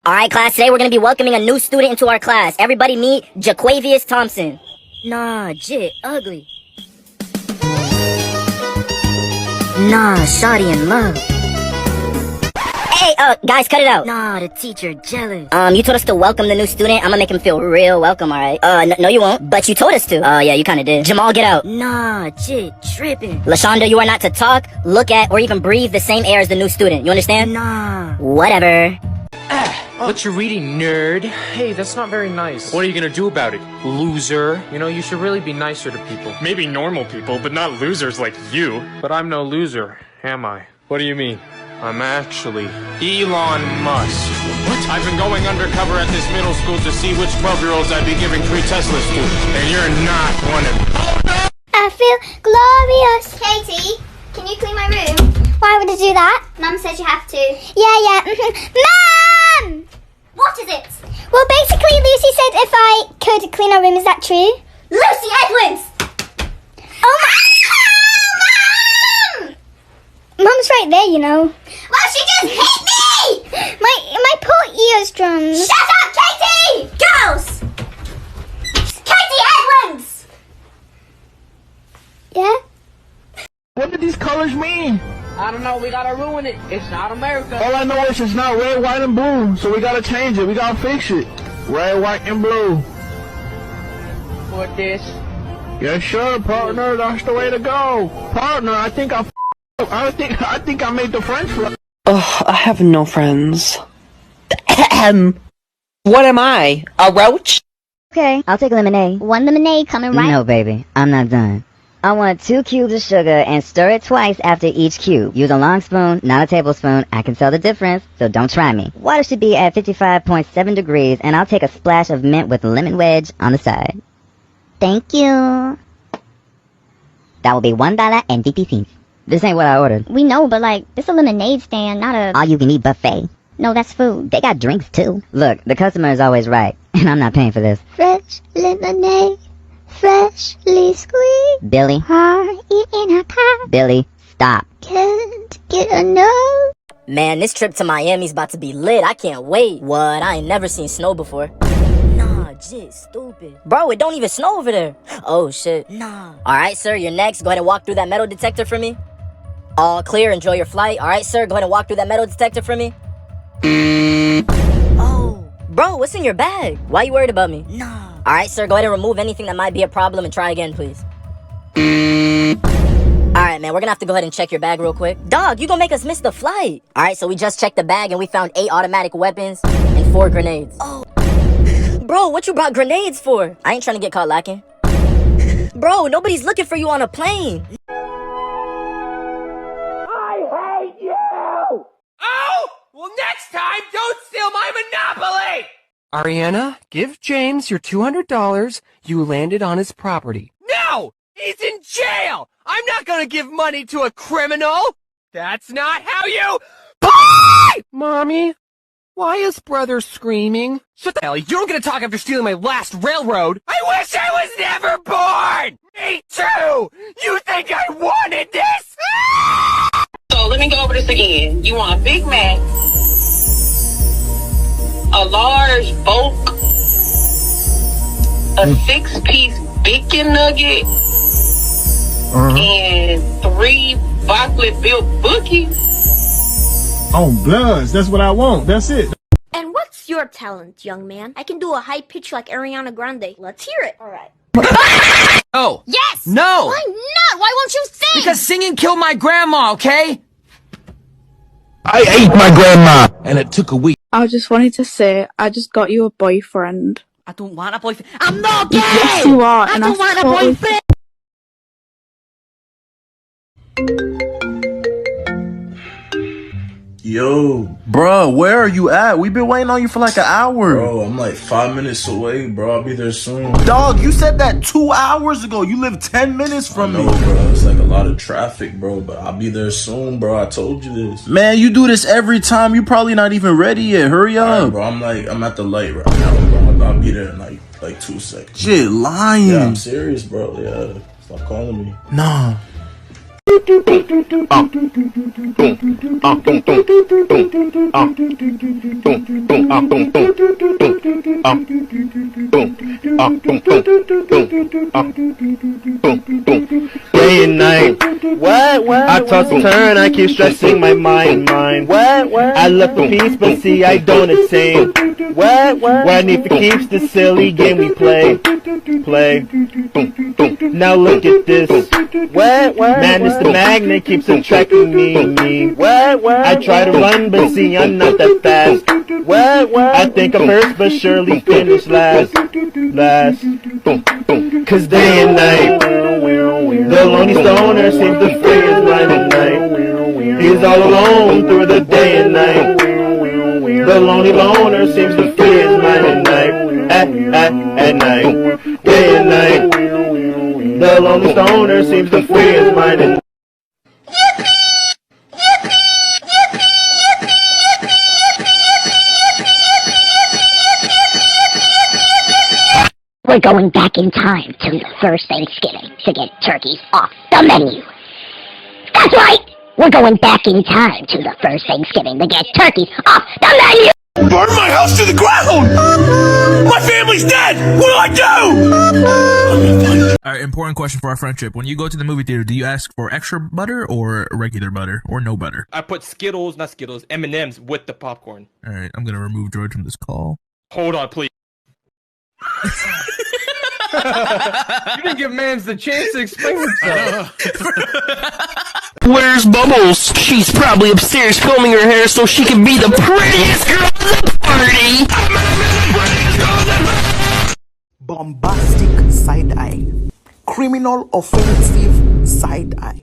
Alright, class, today we're gonna be welcoming a new student into our class. Everybody meet Jaquavius Thompson. Nah, Jit, ugly. Nah, shawty in love. Hey, guys, cut it out. Nah, the teacher jealous. You told us to welcome the new student. I'm gonna make him feel real welcome, alright? No you won't. But you told us to. Yeah, you kinda did. Jamal, get out. Nah, Jit, tripping. LaShonda, you are not to talk, look at, or even breathe the same air as the new student. You understand? Nah. Whatever. What you reading, nerd? Hey, that's not very nice. What are you gonna do about it, loser? You know, you should really be nicer to people. Maybe normal people, but not losers like you. But I'm no loser, am I? What do you mean? I'm actually Elon Musk. What? I've been going undercover at this middle school to see which 12-year-olds I'd be giving free Teslas to. And you're not one of them. Oh, no! I feel glorious. Katie, can you clean my room? Why would I do that? Mum says you have to. Yeah. Mum! What is it? Well, basically, Lucy said if I could clean our room. Is that true? Lucy Edwards! Oh, Mum! Mum's right there, you know. Well, she just hit me! My poor eardrums. Shut up, Katie! Girls! Katie Edwards! Yeah? What do these colors mean? I don't know, we gotta ruin it. It's not America. All I know is it's not red, white, and blue, so we gotta change it. We gotta fix it. Red, white, and blue. For this. Yes, sure, partner. That's the way to go. Partner, I think I made the French fry. Ugh, I have no friends. What am I? A roach? Okay, I'll take lemonade. One lemonade coming right. No, baby, I'm not done. I want 2 cubes of sugar and stir it twice after each cube. Use a long spoon, not a tablespoon. I can tell the difference, so don't try me. Water should be at 55.7 degrees, and I'll take a splash of mint with lemon wedge on the side. Thank you. That will be $1.50. This ain't what I ordered. We know, but this is a lemonade stand, not a... All-you-can-eat buffet. No, that's food. They got drinks, too. Look, the customer is always right, and I'm not paying for this. Fresh lemonade, freshly squeezed. Billy. Heart in a cup. Billy, stop. Can't get enough. Man, this trip to Miami's about to be lit. I can't wait. What? I ain't never seen snow before. Nah, Jit, stupid. Bro, it don't even snow over there. Oh, shit. Nah. Alright, sir, you're next. Go ahead and walk through that metal detector for me. All clear. Enjoy your flight. Alright, sir, go ahead and walk through that metal detector for me. Oh. Bro, what's in your bag? Why you worried about me? Nah. Alright, sir, go ahead and remove anything that might be a problem and try again, please. Alright, man, we're gonna have to go ahead and check your bag real quick. Dog, you gonna make us miss the flight. Alright, so we just checked the bag and we found 8 automatic weapons and 4 grenades. Oh. Bro, what you brought grenades for? I ain't trying to get caught lacking. Bro, nobody's looking for you on a plane. I hate you! Oh! Well, next time, don't steal my Monopoly! Ariana, give James your $200. You landed on his property. No! He's in jail! I'm not gonna give money to a criminal! That's not how you... Mommy, why is brother screaming? Shut the hell, you don't get to talk after stealing my last railroad! I wish I was never born! Me too! You think I wanted this? So let me go over this again. You want a Big Mac, a large bulk, a 6-piece bacon nugget, and 3 chocolate-built bookies. Oh, bloods. That's what I want. That's it. And what's your talent, young man? I can do a high pitch like Ariana Grande. Let's hear it. All right. Oh. Yes! No! Why not? Why won't you sing? Because singing killed my grandma, okay? I ate my grandma, and it took a week. I just wanted to say, I just got you a boyfriend. I don't want a boyfriend. I'm not gay! Yes, you are. I don't want a boyfriend! Yo. Bruh, where are you at? We've been waiting on you for like an hour. Bro, I'm like 5 minutes away, bro. I'll be there soon. Dog, you said that 2 hours ago. You live 10 minutes from me. Bro. It's like a lot of traffic, bro. But I'll be there soon, bro. I told you this. Man, you do this every time. You probably not even ready yet. Hurry up. Right, bro. I'm at the light right now, bro. I'll be there in like 2 seconds. Shit, lying. Yeah, I'm serious, bro. Yeah. Stop calling me. Nah. Day and night. What? I toss and turn, I keep stressing my mind. I look for peace, but see I don't attain. What I need for keeps the silly game we play. Now look at this. Man, it's the magnet keeps attracting me. I try to run, but see I'm not that fast. I think I'm first, but surely finish last. Cause day and night, the lonely stoner seems to free his mind at night. He's all alone through the day and night. The lonely loner seems to free his mind at night. At night, day and night. The lonely stoner seems to free his mind at night. We're going back in time to the first Thanksgiving to get turkeys off the menu. That's right! We're going back in time to the first Thanksgiving to get turkeys off the menu! Burn my house to the ground! My family's dead! What do I do? Alright, important question for our friendship. When you go to the movie theater, do you ask for extra butter or regular butter? Or no butter? I put M&Ms with the popcorn. Alright, I'm gonna remove George from this call. Hold on, please. You didn't give Mans the chance to explain himself. Where's Bubbles? She's probably upstairs combing her hair so she can be the prettiest girl at the party. Bombastic side eye. Criminal offensive side eye.